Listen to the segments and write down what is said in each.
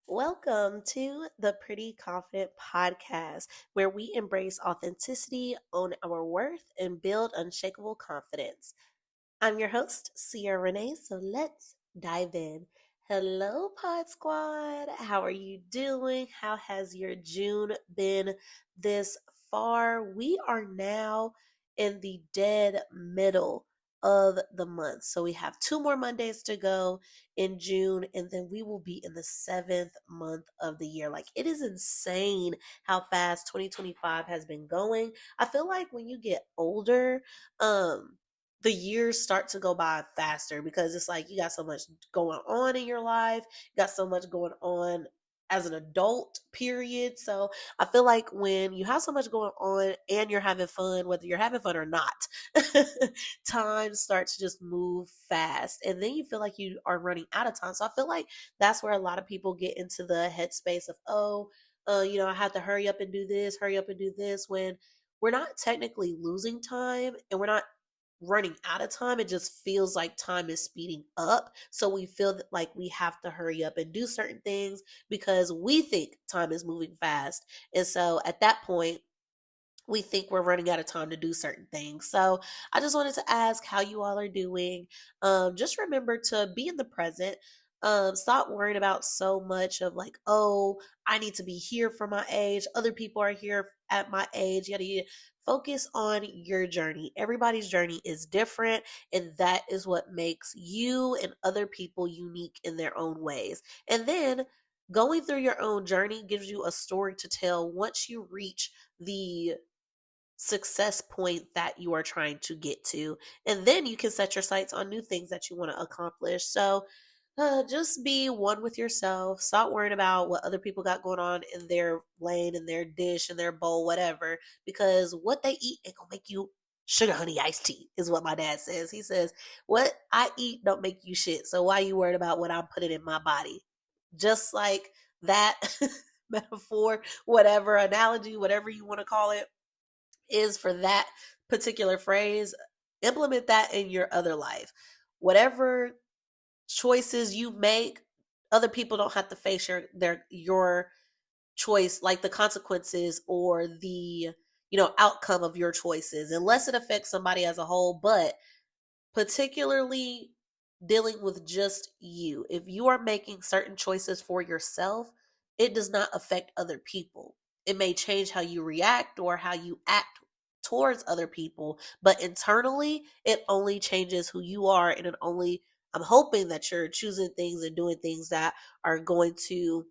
Welcome to the Pretty Confident Podcast, where we embrace authenticity, own our worth, and build unshakable confidence. I'm your host, Sierra Renee, so let's dive in. Hello, Pod Squad. How are you doing? How has your June been this far? We are now in the dead middle of the month. So we have two more Mondays to go in June, and then we will be in the seventh month of the year. Like, it is insane how fast 2025 has been going. I feel like when you get older, the years start to go by faster because it's like you got so much going on in your life, you got so much going on as an adult, period. So I feel like when you have so much going on and you're having fun, whether you're having fun or not, time starts to just move fast. And then you feel like you are running out of time. So I feel like that's where a lot of people get into the headspace of, I have to hurry up and do this, hurry up and do this, when we're not technically losing time and we're not running out of time. It just feels like time is speeding up. So we feel that like we have to hurry up and do certain things because we think time is moving fast. And so at that point, we think we're running out of time to do certain things. So I just wanted to ask how you all are doing. Just remember to be in the present. Stop worrying about so much of like, oh, I need to be here for my age. Other people are here at my age. Yada yada. Focus on your journey. Everybody's journey is different, and that is what makes you and other people unique in their own ways. And then going through your own journey gives you a story to tell once you reach the success point that you are trying to get to. And then you can set your sights on new things that you want to accomplish. So just be one with yourself. Stop worrying about what other people got going on in their lane, in their dish, in their bowl, whatever, because what they eat ain't gonna make you sugar honey iced tea, is what my dad says. He says, what I eat don't make you shit. So why you worried about what I'm putting in my body? Just like that metaphor, whatever analogy, whatever you want to call it, is for that particular phrase. Implement that in your other life. Whatever choices you make, other people don't have to face your choice, like the consequences or the outcome of your choices, unless it affects somebody as a whole. But particularly dealing with just you, if you are making certain choices for yourself, it does not affect other people. It may change how you react or how you act towards other people, but internally it only changes who you are. And it only, I'm hoping that you're choosing things and doing things that are going to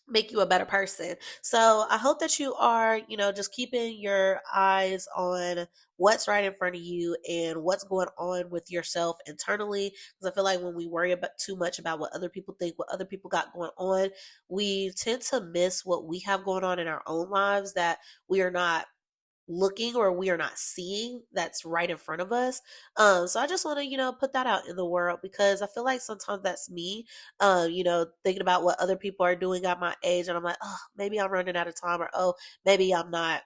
make you a better person. So I hope that you are, just keeping your eyes on what's right in front of you and what's going on with yourself internally. Because I feel like when we worry about too much about what other people think, what other people got going on, we tend to miss what we have going on in our own lives that we are not looking or we are not seeing, that's right in front of us. So I just want to put that out in the world, because I feel like sometimes that's me, thinking about what other people are doing at my age, and I'm like, oh, maybe I'm running out of time, or oh, maybe I'm not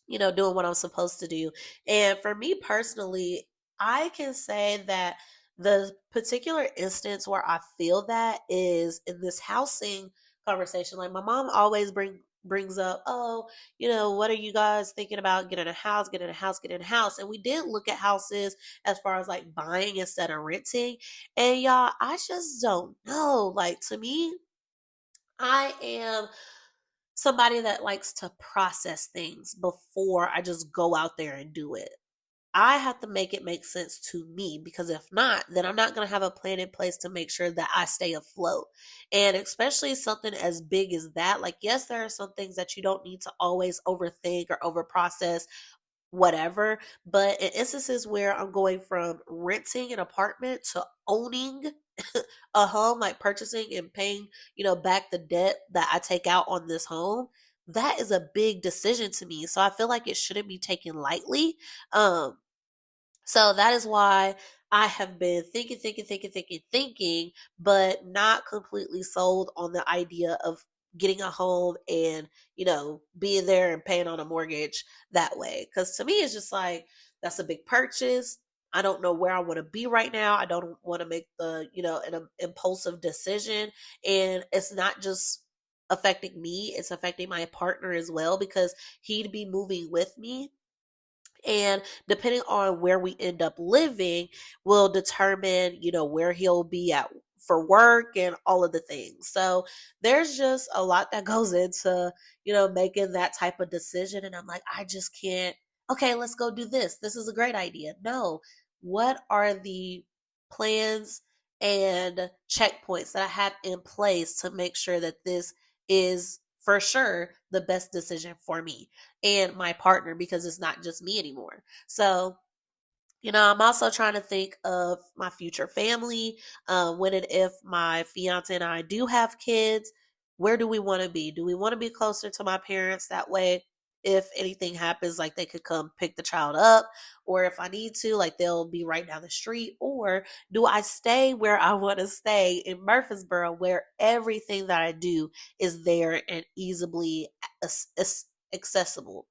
doing what I'm supposed to do. And for me personally, I can say that the particular instance where I feel that is in this housing conversation. Like, my mom always brings up, oh, what are you guys thinking about getting a house, getting a house, getting a house? And we did look at houses as far as like buying instead of renting. And y'all, I just don't know. Like, to me, I am somebody that likes to process things before I just go out there and do it. I have to make it make sense to me, because if not, then I'm not going to have a plan in place to make sure that I stay afloat. And especially something as big as that. Like, yes, there are some things that you don't need to always overthink or overprocess, whatever. But in instances where I'm going from renting an apartment to owning a home, like purchasing and paying, back the debt that I take out on this home, that is a big decision to me. So I feel like it shouldn't be taken lightly. Um, so that is why I have been thinking, but not completely sold on the idea of getting a home and, being there and paying on a mortgage that way. Because to me, it's just like, that's a big purchase. I don't know where I want to be right now. I don't want to make an impulsive decision. And it's not just affecting me, it's affecting my partner as well because he'd be moving with me, and depending on where we end up living will determine where he'll be at for work and all of the things. So there's just a lot that goes into making that type of decision, and I'm like, I just can't. Okay, let's go do this is a great idea. No, what are the plans and checkpoints that I have in place to make sure that this is for sure the best decision for me and my partner, because it's not just me anymore. So, I'm also trying to think of my future family. When and if my fiance and I do have kids, where do we want to be? Do we want to be closer to my parents? That way, if anything happens, like they could come pick the child up, or if I need to, like they'll be right down the street. Or do I stay where I want to stay in Murfreesboro, where everything that I do is there and easily accessible?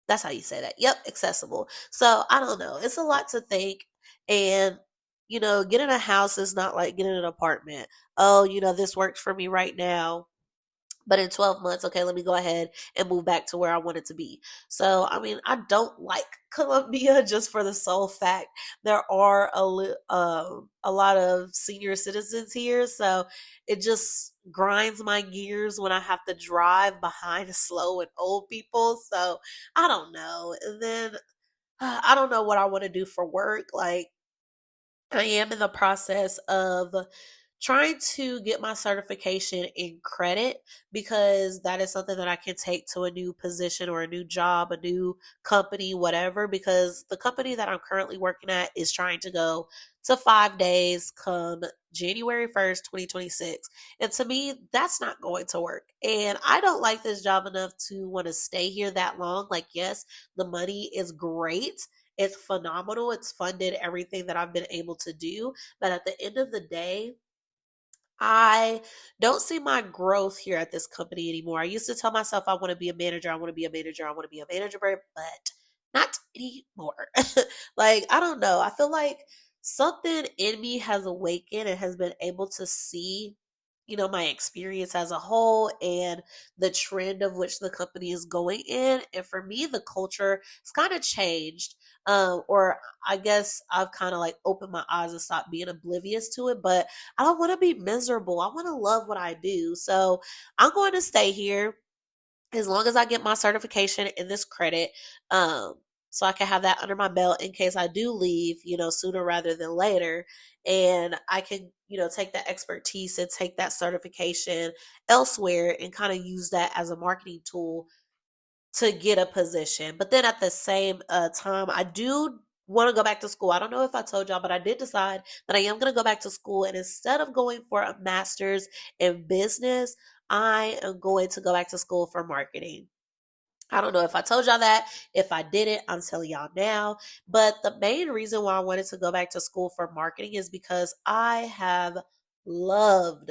That's how you say that. Yep, accessible. So I don't know. It's a lot to think. And, getting a house is not like getting an apartment. Oh, this works for me right now. But in 12 months, okay, let me go ahead and move back to where I want it to be. So, I mean, I don't like Columbia just for the sole fact there are a lot of senior citizens here. So it just grinds my gears when I have to drive behind slow and old people. So I don't know. And then I don't know what I want to do for work. Like, I am in the process of trying to get my certification in credit, because that is something that I can take to a new position or a new job, a new company, whatever. Because the company that I'm currently working at is trying to go to 5 days come January 1st, 2026. And to me, that's not going to work. And I don't like this job enough to want to stay here that long. Like, yes, the money is great, it's phenomenal. It's funded everything that I've been able to do. But at the end of the day, I don't see my growth here at this company anymore. I used to tell myself I want to be a manager, I want to be a manager, I want to be a manager, but not anymore. Like, I don't know. I feel like something in me has awakened and has been able to see, my experience as a whole and the trend of which the company is going in. And for me, the culture has kind of changed. Or I guess I've kind of like opened my eyes and stopped being oblivious to it. But I don't want to be miserable. I want to love what I do. So I'm going to stay here as long as I get my certification in this credit. Um, so I can have that under my belt in case I do leave, sooner rather than later. And I can, take that expertise and take that certification elsewhere and kind of use that as a marketing tool to get a position. But then at the same time, I do want to go back to school. I don't know if I told y'all, but I did decide that I am going to go back to school. And instead of going for a master's in business, I am going to go back to school for marketing. I don't know if I told y'all that. If I didn't, I'm telling y'all now. But the main reason why I wanted to go back to school for marketing is because I have loved,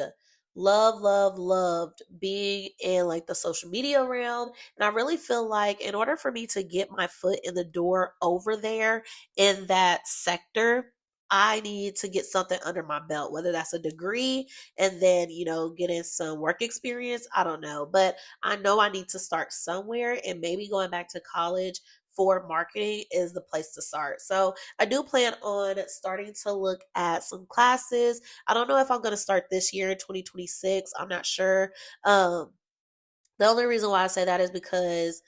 loved being in like the social media realm. And I really feel like in order for me to get my foot in the door over there in that sector, I need to get something under my belt, whether that's a degree and then, getting some work experience. I don't know. But I know I need to start somewhere, and maybe going back to college for marketing is the place to start. So I do plan on starting to look at some classes. I don't know if I'm going to start this year in 2026. I'm not sure. The only reason why I say that is because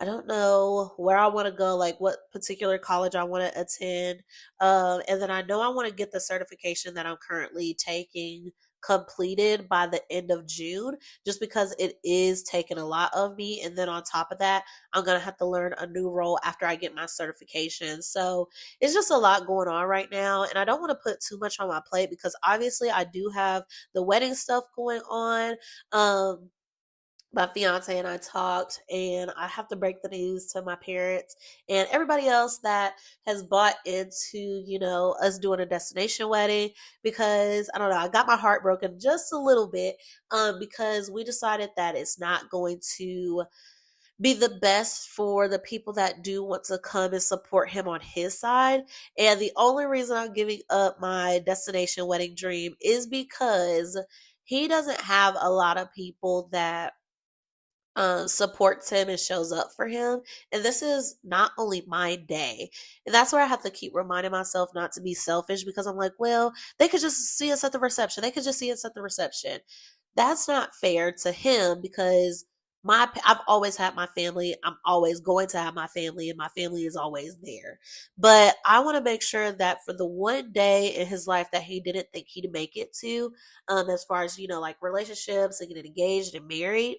I don't know where I want to go, like what particular college I want to attend. And then I know I want to get the certification that I'm currently taking completed by the end of June, just because it is taking a lot of me. And then on top of that, I'm going to have to learn a new role after I get my certification. So it's just a lot going on right now. And I don't want to put too much on my plate because obviously I do have the wedding stuff going on. My fiance and I talked, and I have to break the news to my parents and everybody else that has bought into, us doing a destination wedding, because I don't know, I got my heart broken just a little bit, because we decided that it's not going to be the best for the people that do want to come and support him on his side. And the only reason I'm giving up my destination wedding dream is because he doesn't have a lot of people that supports him and shows up for him. And this is not only my day. And that's where I have to keep reminding myself not to be selfish, because I'm like, well, they could just see us at the reception. They could just see us at the reception. That's not fair to him, because I've always had my family. I'm always going to have my family, and my family is always there. But I want to make sure that for the one day in his life that he didn't think he'd make it to, as far as, like relationships and getting engaged and married,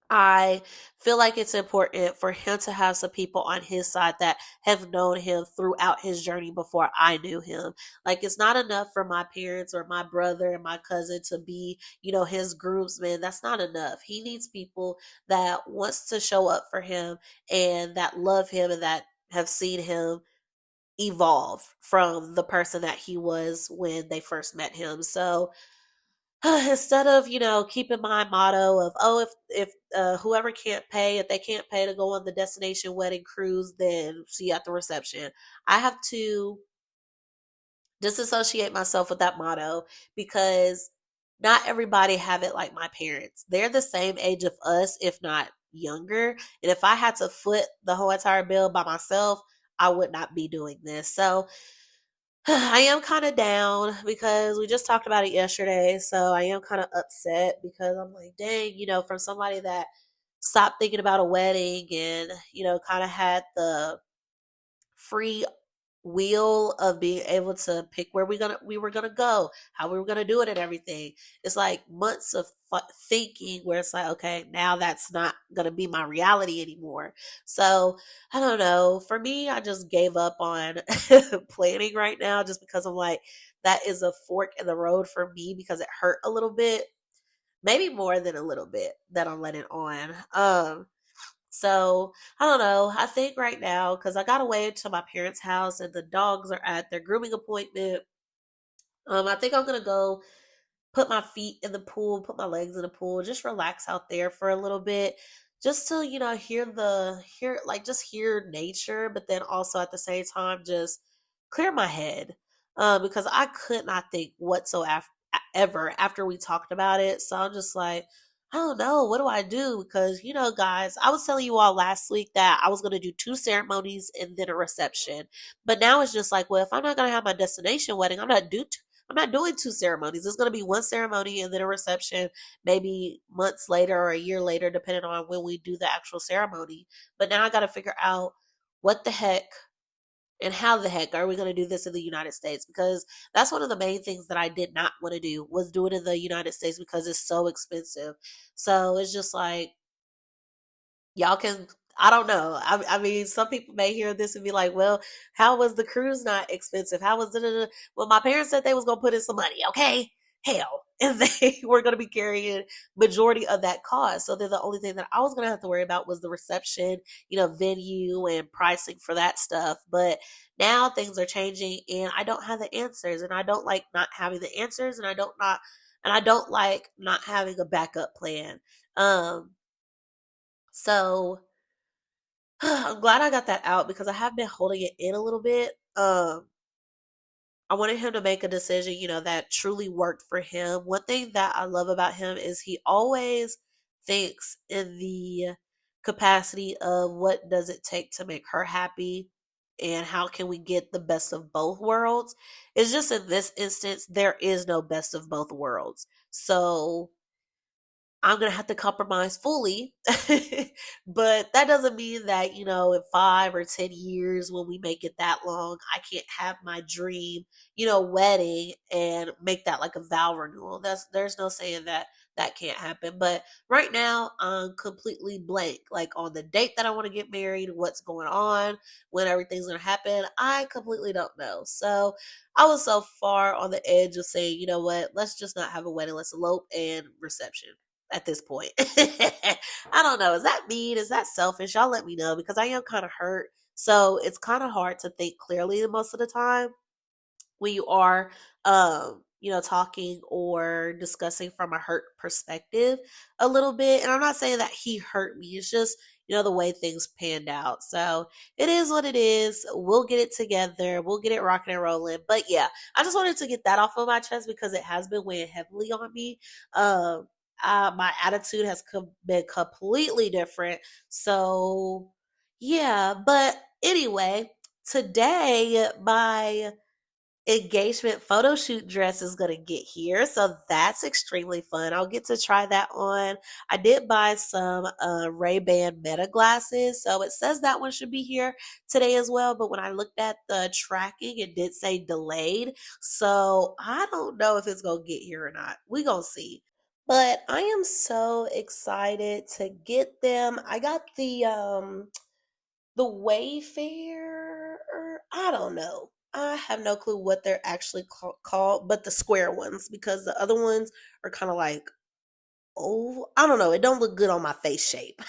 I feel like it's important for him to have some people on his side that have known him throughout his journey before I knew him. Like, it's not enough for my parents or my brother and my cousin to be, his groomsmen. That's not enough. He needs people that wants to show up for him and that love him and that have seen him evolve from the person that he was when they first met him. So, instead of keeping my motto of, oh, if whoever can't pay, if they can't pay to go on the destination wedding cruise, then see you at the reception, I have to disassociate myself with that motto, because not everybody have it like my parents. They're the same age of us, if not younger, and if I had to foot the whole entire bill by myself, I would not be doing this. So I am kind of down because we just talked about it yesterday. So I am kind of upset, because I'm like, dang, from somebody that stopped thinking about a wedding and, kind of had the free wheel of being able to pick where we were gonna go, how we were gonna do it, and everything. It's like months of thinking where it's like, okay, now that's not gonna be my reality anymore. So I don't know. For me, I just gave up on planning right now, just because I'm like, that is a fork in the road for me, because it hurt a little bit, maybe more than a little bit, that I'm letting on. So I don't know. I think right now, because I got away to my parents' house and the dogs are at their grooming appointment, I think I'm gonna go put my feet in the pool, put my legs in the pool, just relax out there for a little bit, just to, just hear nature, but then also at the same time just clear my head. Because I could not think whatsoever ever after we talked about it. So I'm just like, I don't know, what do I do? Because, guys, I was telling you all last week that I was going to do 2 ceremonies and then a reception. But now it's just like, well, if I'm not going to have my destination wedding, I'm not doing 2 ceremonies. It's going to be 1 ceremony and then a reception, maybe months later or a year later, depending on when we do the actual ceremony. But now I got to figure out what the heck and how the heck are we going to do this in the United States? Because that's one of the main things that I did not want to do, was do it in the United States, because it's so expensive. So it's just like, y'all can, I don't know. I mean, some people may hear this and be like, well, how was the cruise not expensive? How was it? Well, my parents said they was going to put in some money. Okay. Hell. And they were going to be carrying majority of that cost. So then the only thing that I was going to have to worry about was the reception, venue and pricing for that stuff. But now things are changing and I don't have the answers, and I don't like not having the answers, and I don't like not having a backup plan. Um, so I'm glad I got that out, because I have been holding it in a little bit. I wanted him to make a decision, that truly worked for him. One thing that I love about him is he always thinks in the capacity of, what does it take to make her happy and how can we get the best of both worlds. It's just, in this instance, there is no best of both worlds. So I'm going to have to compromise fully. But that doesn't mean that, in 5 or 10 years, when we make it that long, I can't have my dream, wedding and make that like a vow renewal. There's no saying that that can't happen. But right now, I'm completely blank. Like, on the date that I want to get married, what's going on, when everything's going to happen, I completely don't know. So I was so far on the edge of saying, you know what, let's just not have a wedding, let's elope and reception at this point. I don't know. Is that mean? Is that selfish? Y'all let me know, because I am kind of hurt. So it's kind of hard to think clearly most of the time when you are talking or discussing from a hurt perspective a little bit. And I'm not saying that he hurt me. It's just, the way things panned out. So it is what it is. We'll get it together. We'll get it rocking and rolling. But yeah, I just wanted to get that off of my chest because it has been weighing heavily on me. My attitude has been completely different. So yeah, but anyway, today my engagement photo shoot dress is going to get here. So that's extremely fun. I'll get to try that on. I did buy some Ray-Ban Meta glasses. So it says that one should be here today as well. But when I looked at the tracking, it did say delayed. So I don't know if it's going to get here or not. We going to see. But I am so excited to get them. I got the Wayfair, I don't know. I have no clue what they're actually called, but the square ones, because the other ones are kind of like, oh, I don't know. It don't look good on my face shape.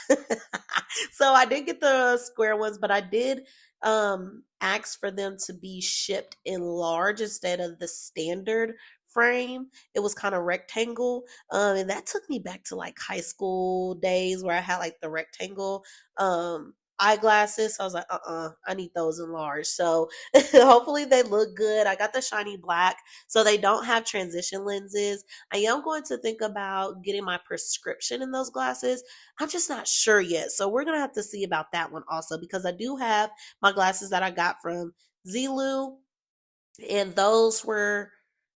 So I did get the square ones, but I did ask for them to be shipped in large instead of the standard frame. It was kind of rectangle. And that took me back to like high school days where I had like the rectangle eyeglasses. So I was like, I need those in large. So hopefully they look good. I got the shiny black, so they don't have transition lenses. I am going to think about getting my prescription in those glasses. I'm just not sure yet. So we're going to have to see about that one also, because I do have my glasses that I got from Zulu, and those were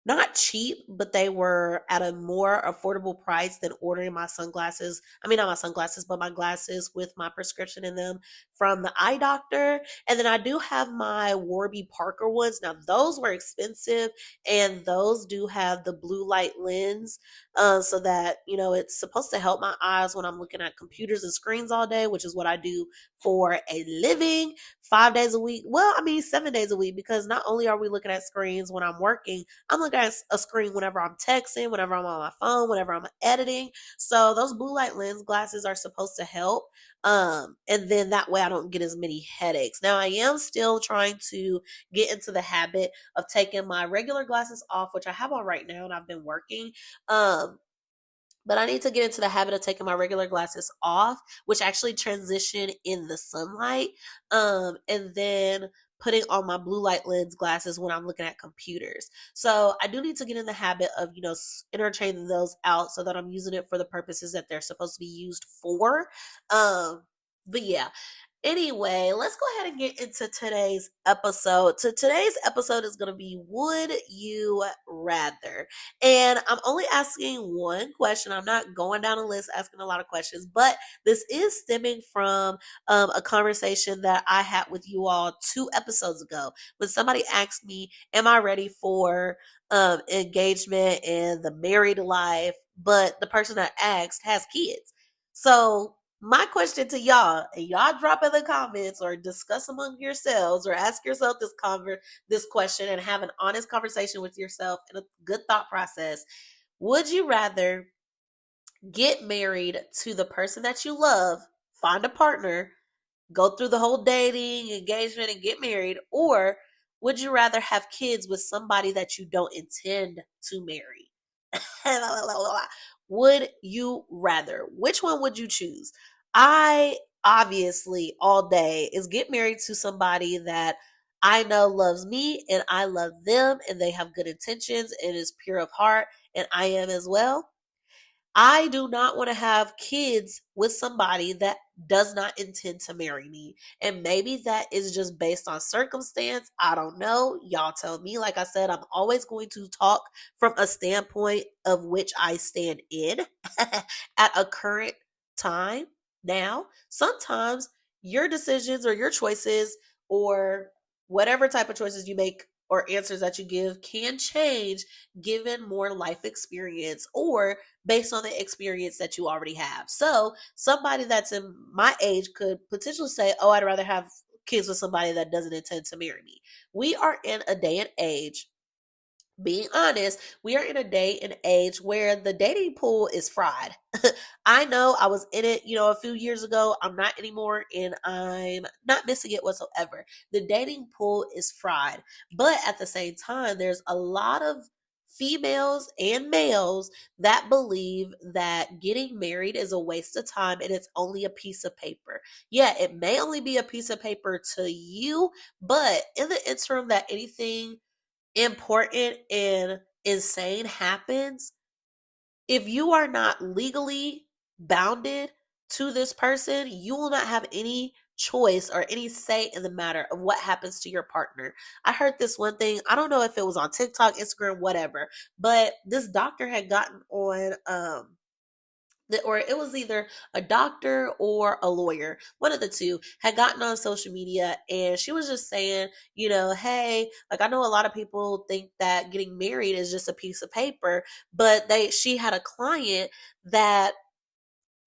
not cheap, but they were at a more affordable price than ordering my sunglasses. I mean, not my sunglasses, but my glasses with my prescription in them from the eye doctor. And then I do have my Warby Parker ones. Now, those were expensive, and those do have the blue light lens, so that, it's supposed to help my eyes when I'm looking at computers and screens all day, which is what I do for a living, 5 days a week. Well, I mean, 7 days a week, because not only are we looking at screens when I'm working, I'm looking at a screen whenever I'm texting, whenever I'm on my phone, whenever I'm editing. So those blue light lens glasses are supposed to help. And then that way I don't get as many headaches. Now I am still trying to get into the habit of taking my regular glasses off, which I have on right now and I've been working. But I need to get into the habit of taking my regular glasses off, which actually transition in the sunlight. And then putting on my blue light lens glasses when I'm looking at computers. So I do need to get in the habit of, interchanging those out so that I'm using it for the purposes that they're supposed to be used for. But yeah, anyway, let's go ahead and get into today's episode. So today's episode is going to be, would you rather? And I'm only asking one question. I'm not going down a list asking a lot of questions, but this is stemming from a conversation that I had with you all 2 episodes ago when somebody asked me, am I ready for engagement and the married life? But the person that asked has kids. So my question to y'all, and y'all drop in the comments or discuss among yourselves or ask yourself this question and have an honest conversation with yourself and a good thought process. Would you rather get married to the person that you love, find a partner, go through the whole dating, engagement, and get married, or would you rather have kids with somebody that you don't intend to marry? Would you rather? Which one would you choose? I obviously all day is get married to somebody that I know loves me and I love them and they have good intentions and is pure of heart and I am as well. I do not want to have kids with somebody that does not intend to marry me. And maybe that is just based on circumstance. I don't know. Y'all tell me. Like I said, I'm always going to talk from a standpoint of which I stand in at a current time. Now, sometimes your decisions or your choices or whatever type of choices you make or answers that you give can change given more life experience or based on the experience that you already have. So somebody that's in my age could potentially say, oh, I'd rather have kids with somebody that doesn't intend to marry me. We are in a day and age, being honest, we are in a day and age where the dating pool is fried. I know I was in it, a few years ago. I'm not anymore, and I'm not missing it whatsoever. The dating pool is fried, but at the same time, there's a lot of females and males that believe that getting married is a waste of time and it's only a piece of paper. Yeah, it may only be a piece of paper to you, but in the interim that anything important and insane happens, if you are not legally bounded to this person, you will not have any choice or any say in the matter of what happens to your partner. I heard this one thing, I don't know if it was on TikTok, Instagram, whatever, but this doctor had gotten on or it was either a doctor or a lawyer, one of the two, had gotten on social media and she was just saying, hey, like I know a lot of people think that getting married is just a piece of paper, but she had a client that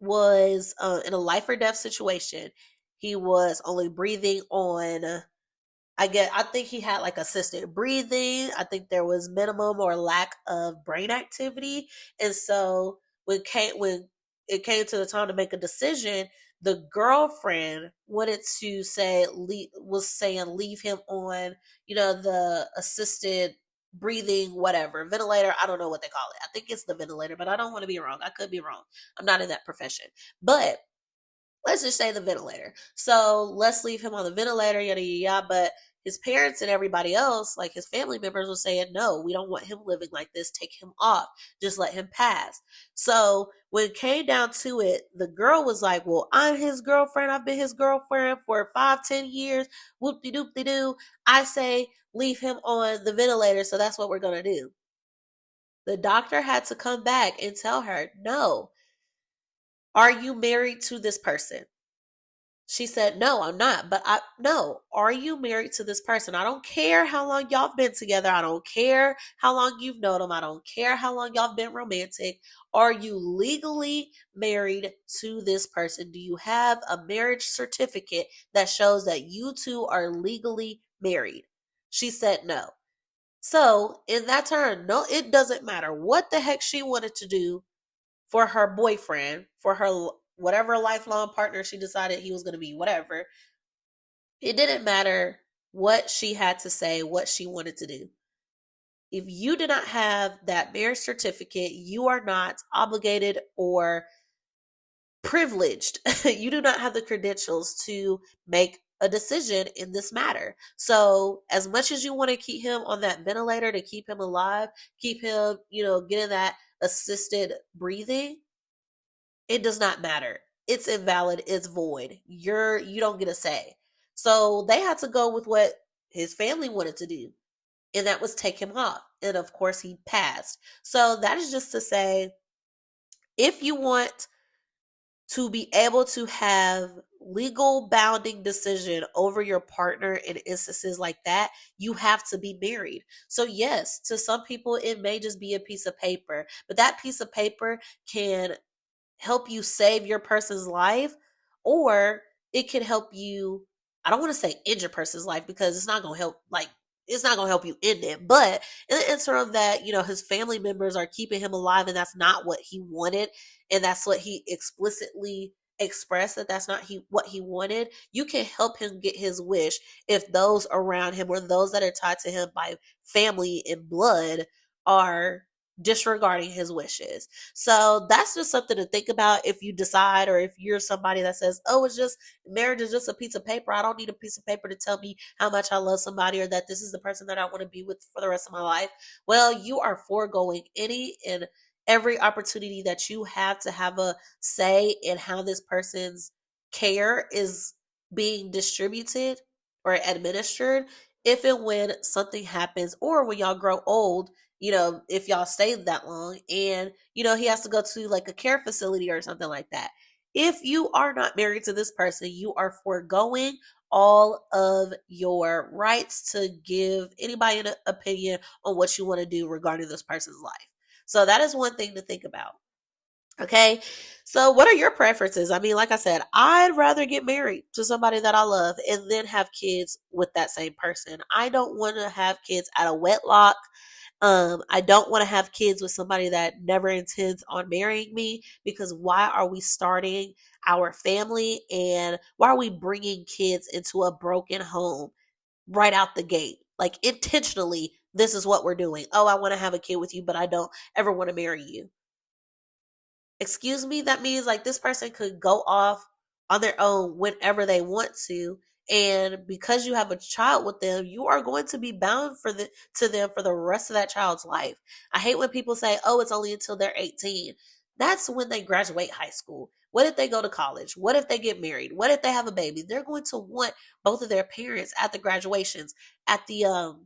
was in a life or death situation. He was only breathing on, I think he had like assisted breathing. I think there was minimum or lack of brain activity. And so when it came to the time to make a decision, the girlfriend wanted to was saying leave him on, the assisted breathing, whatever, ventilator. I don't know what they call it. I think it's the ventilator, but I don't want to be wrong. I could be wrong. I'm not in that profession. But let's just say the ventilator. So let's leave him on the ventilator, yada, yada, yada. But his parents and everybody else, like his family members, were saying, no, we don't want him living like this. Take him off. Just let him pass. So when it came down to it, the girl was like, well, I'm his girlfriend. I've been his girlfriend for 5-10 years. Whoop-de-doop-de-doo. I say, leave him on the ventilator. So that's what we're going to do. The doctor had to come back and tell her, no, are you married to this person? She said, no, I'm not. But no, are you married to this person? I don't care how long y'all have been together. I don't care how long you've known them. I don't care how long y'all have been romantic. Are you legally married to this person? Do you have a marriage certificate that shows that you two are legally married? She said no. So in that turn, no, it doesn't matter what the heck she wanted to do for her boyfriend, for her whatever lifelong partner she decided he was going to be, whatever. It didn't matter what she had to say, what she wanted to do. If you did not have that marriage certificate, you are not obligated or privileged. You do not have the credentials to make a decision in this matter. So, as much as you want to keep him on that ventilator to keep him alive, keep him, getting that assisted breathing, it does not matter. It's invalid. It's void. You don't get a say. So they had to go with what his family wanted to do, and that was take him off. And of course, he passed. So that is just to say, if you want to be able to have legal bounding decision over your partner in instances like that, you have to be married. So yes, to some people it may just be a piece of paper, but that piece of paper can help you save your person's life, or it can help you, I don't want to say end your person's life because it's not going to help, like, it's not going to help you end it. But in the interim that, his family members are keeping him alive and that's not what he wanted, and that's what he explicitly expressed, that that's not what he wanted, you can help him get his wish if those around him or those that are tied to him by family and blood are disregarding his wishes. So that's just something to think about if you decide, or if you're somebody that says, oh, it's just, marriage is just a piece of paper. I don't need a piece of paper to tell me how much I love somebody or that this is the person that I want to be with for the rest of my life. Well, you are foregoing any and every opportunity that you have to have a say in how this person's care is being distributed or administered, if and when something happens, or when y'all grow old, if y'all stay that long and, he has to go to like a care facility or something like that. If you are not married to this person, you are foregoing all of your rights to give anybody an opinion on what you want to do regarding this person's life. So that is one thing to think about. Okay. So what are your preferences? I mean, like I said, I'd rather get married to somebody that I love and then have kids with that same person. I don't want to have kids out of wedlock. I don't want to have kids with somebody that never intends on marrying me, because why are we starting our family and why are we bringing kids into a broken home right out the gate? Like, intentionally this is what we're doing. Oh, I want to have a kid with you, but I don't ever want to marry you. Excuse me, that means like this person could go off on their own whenever they want to. And because you have a child with them, you are going to be bound to them for the rest of that child's life. I hate when people say, "Oh, it's only until they're 18." That's when they graduate high school. What if they go to college? What if they get married? What if they have a baby? They're going to want both of their parents at the graduations, at the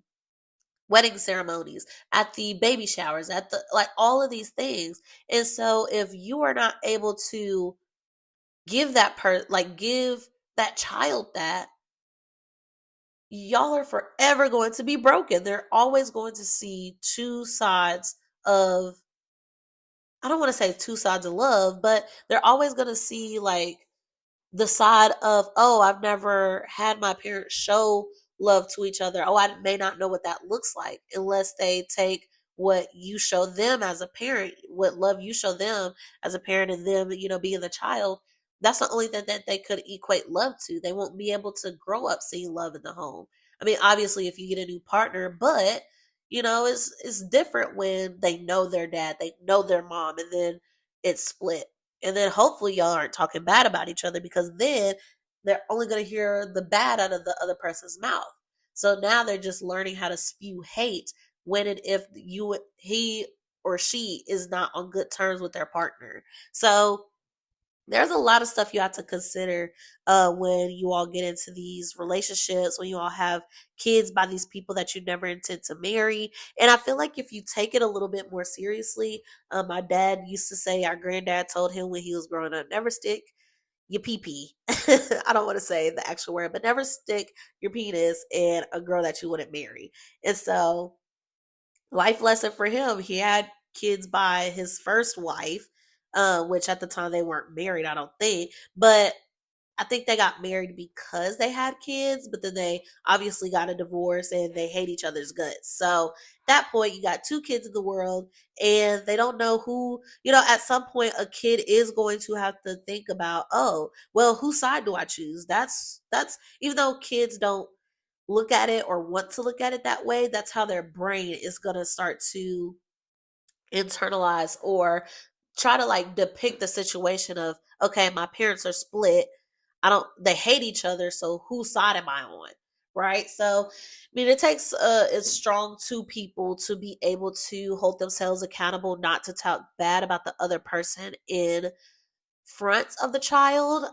wedding ceremonies, at the baby showers, at the like all of these things. And so if you are not able to give give that child that, y'all are forever going to be broken. They're always going to see two sides of, I don't want to say two sides of love, but they're always going to see like the side of, oh, I've never had my parents show love to each other. Oh, I may not know what that looks like unless they take what you show them as a parent, what love you show them as a parent, and them, being the child. That's the only thing that they could equate love to. They won't be able to grow up seeing love in the home. I mean, obviously, if you get a new partner, but it's different when they know their dad, they know their mom, and then it's split, and then hopefully y'all aren't talking bad about each other, because then they're only going to hear the bad out of the other person's mouth. So now they're just learning how to spew hate when and if he or she is not on good terms with their partner. So there's a lot of stuff you have to consider when you all get into these relationships, when you all have kids by these people that you never intend to marry. And I feel like if you take it a little bit more seriously, my dad used to say, our granddad told him when he was growing up, never stick your pee. I don't want to say the actual word, but never stick your penis in a girl that you wouldn't marry. And so, life lesson for him, he had kids by his first wife, which at the time they weren't married, I don't think. But I think they got married because they had kids, but then they obviously got a divorce and they hate each other's guts. So at that point, you got two kids in the world and they don't know who, at some point a kid is going to have to think about, oh, well, whose side do I choose? That's even though kids don't look at it or want to look at it that way, that's how their brain is going to start to internalize or try to like depict the situation of, okay, my parents are split, they hate each other, so whose side am I on? Right? So I mean, it takes it's strong two people to be able to hold themselves accountable, not to talk bad about the other person in front of the child,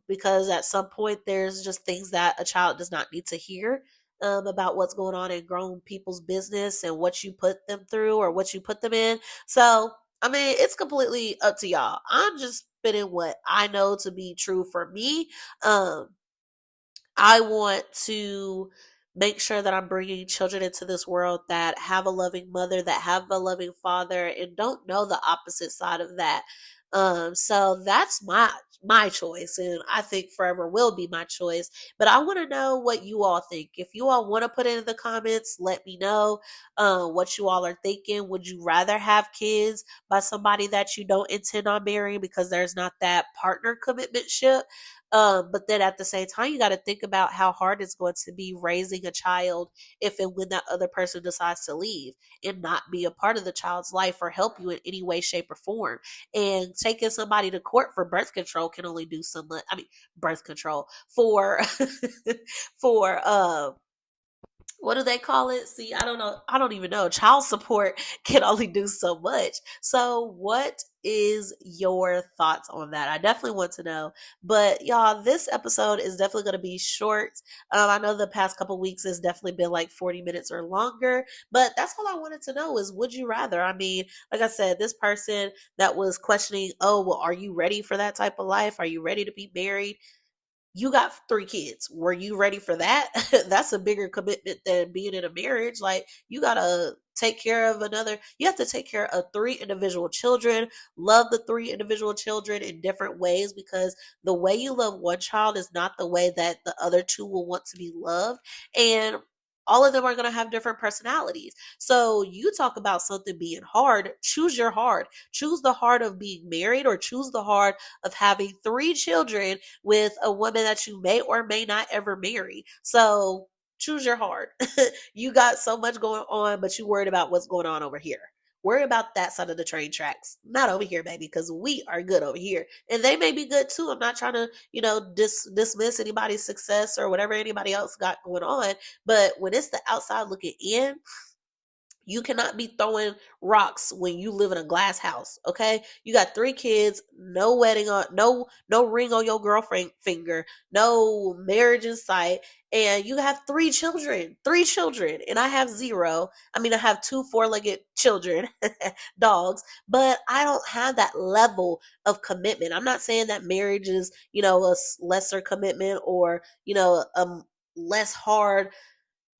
because at some point there's just things that a child does not need to hear, about what's going on in grown people's business and what you put them through or what you put them in. So I mean, it's completely up to y'all. I'm just spitting what I know to be true for me. um I want to make sure that I'm bringing children into this world that have a loving mother, that have a loving father, and don't know the opposite side of that. So that's my choice, and I think forever will be my choice. But I want to know what you all think. If you all want to put it in the comments, let me know what you all are thinking. Would you rather have kids by somebody that you don't intend on marrying because there's not that partner commitment ship? But then at the same time, you got to think about how hard it's going to be raising a child if and when that other person decides to leave and not be a part of the child's life or help you in any way, shape, or form. And taking somebody to court for birth control can only do so much. I mean, birth control for for what do they call it? See, I don't know. I don't even know. Child support can only do so much. So, what is your thoughts on that? I definitely want to know. But, y'all, this episode is definitely going to be short. I know the past couple weeks has definitely been like 40 minutes or longer. But that's all I wanted to know is, would you rather? I mean, like I said, this person that was questioning, oh, well, are you ready for that type of life? Are you ready to be married? You got 3 kids. Were you ready for that? That's a bigger commitment than being in a marriage. Like, you gotta take care of you have to take care of 3 individual children, love the 3 individual children in different ways, because the way you love one child is not the way that the other two will want to be loved. And all of them are going to have different personalities. So you talk about something being hard, choose your hard. Choose the hard of being married, or choose the hard of having 3 children with a woman that you may or may not ever marry. So Choose your heart. You got so much going on, but you worried about what's going on over here. Worry about that side of the train tracks, not over here, baby, because we are good over here. And they may be good too. I'm not trying to, dismiss anybody's success or whatever anybody else got going on. But when it's the outside looking in, you cannot be throwing rocks when you live in a glass house, okay? You got 3 kids, no wedding on, no ring on your girlfriend finger, no marriage in sight, and you have 3 children, and I have 0. I mean, I have 2 four-legged children, dogs, but I don't have that level of commitment. I'm not saying that marriage is, lesser commitment or, less hard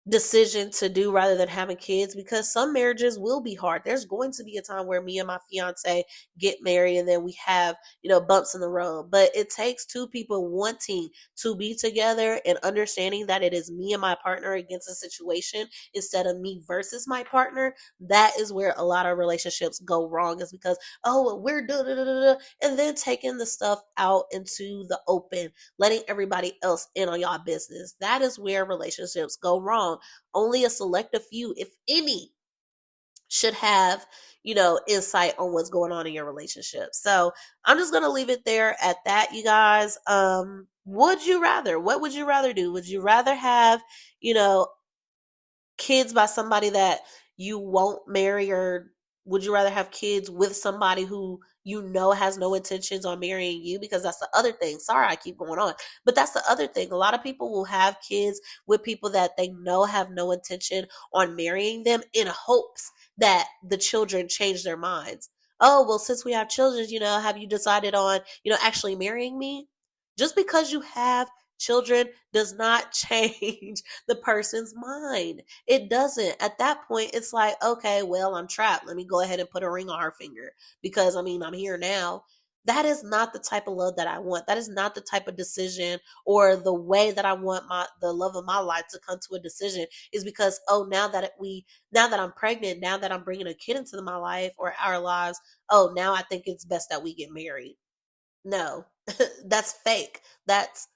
decision to do rather than having kids, because some marriages will be hard. There's going to be a time where me and my fiance get married and then we have, bumps in the road. But it takes 2 people wanting to be together and understanding that it is me and my partner against a situation instead of me versus my partner. That is where a lot of relationships go wrong, is because, oh, well, we're da da da da, and then taking the stuff out into the open, letting everybody else in on y'all business. That is where relationships go wrong. Only a selective few, if any, should have, insight on what's going on in your relationship. So I'm just going to leave it there at that, you guys. Would you rather? What would you rather do? Would you rather have, you know, kids by somebody that you won't marry, or would you rather have kids with somebody who has no intentions on marrying you? Because that's the other thing. Sorry, I keep going on, but that's the other thing. A lot of people will have kids with people that they know have no intention on marrying them, in hopes that the children change their minds. Oh, well, since we have children, have you decided on, actually marrying me? Just because you have children does not change the person's mind. It doesn't. At that point, it's like, okay, well, I'm trapped. Let me go ahead and put a ring on her finger because, I'm here now. That is not the type of love that I want. That is not the type of decision or the way that I want the love of my life to come to a decision, is because, oh, now that I'm pregnant, now that I'm bringing a kid into my life or our lives, oh, now I think it's best that we get married. No, that's fake. That's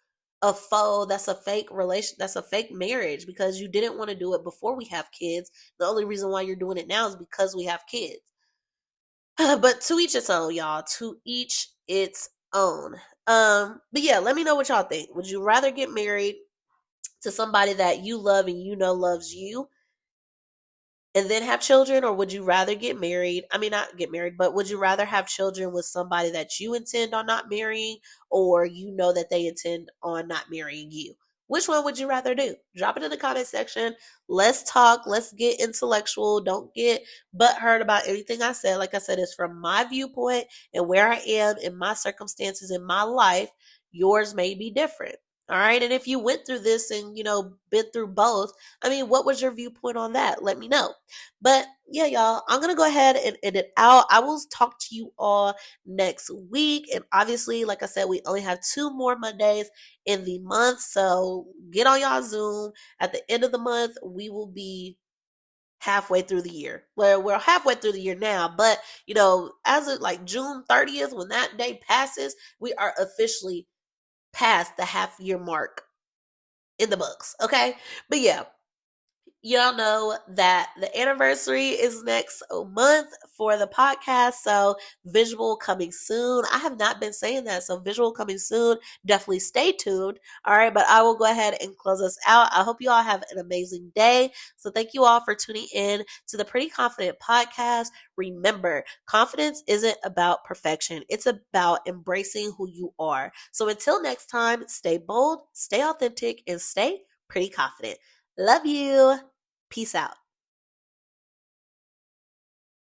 that's a fake relation. That's a fake marriage, because you didn't want to do it before we have kids. The only reason why you're doing it now is because we have kids. But to each its own, y'all. To each its own. But yeah, let me know what y'all think. Would you rather get married to somebody that you love and loves you, and then have children? Or would you rather get married? I mean, not get married, but would you rather have children with somebody that you intend on not marrying, or that they intend on not marrying you? Which one would you rather do? Drop it in the comment section. Let's talk. Let's get intellectual. Don't get butthurt about everything I said. Like I said, it's from my viewpoint and where I am in my circumstances in my life. Yours may be different. All right. And if you went through this and, been through both, what was your viewpoint on that? Let me know. But yeah, y'all, I'm going to go ahead and end it out. I will talk to you all next week. And obviously, like I said, we only have 2 more Mondays in the month. So get on y'all Zoom. At the end of the month, we will be halfway through the year. Well, we're halfway through the year now, but as of like June 30th, when that day passes, we are officially past the half year mark in the books. Okay. But yeah, y'all know that the anniversary is next month for the podcast. So visual coming soon. I have not been saying that. So visual coming soon. Definitely stay tuned. All right. But I will go ahead and close us out. I hope you all have an amazing day. So thank you all for tuning in to the Pretty Confident Podcast. Remember, confidence isn't about perfection. It's about embracing who you are. So until next time, stay bold, stay authentic, and stay pretty confident. Love you. Peace out.